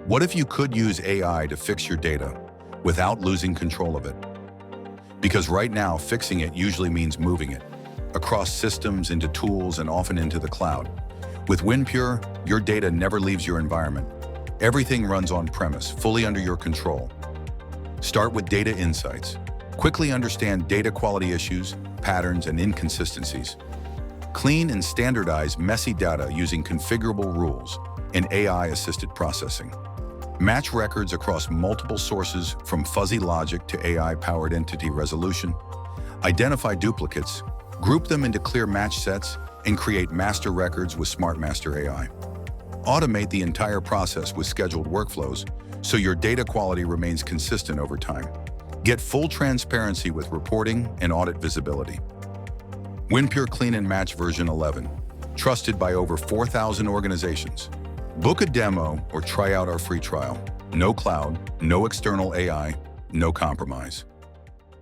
What if you could use AI to fix your data without losing control of it? Because right now, fixing it usually means moving it across systems, into tools, and often into the cloud. With WinPure, your data never leaves your environment. Everything runs on-premise, fully under your control. Start with data insights. Quickly understand data quality issues, patterns, and inconsistencies. Clean and standardize messy data using configurable rules and AI-assisted processing. Match records across multiple sources from fuzzy logic to AI-powered entity resolution. Identify duplicates, group them into clear match sets, and create master records with SmartMaster AI. Automate the entire process with scheduled workflows so your data quality remains consistent over time. Get full transparency with reporting and audit visibility. WinPure Clean and Match version 11, trusted by over 4,000 organizations. Book a demo or try out our free trial. No cloud, no external AI, no compromise.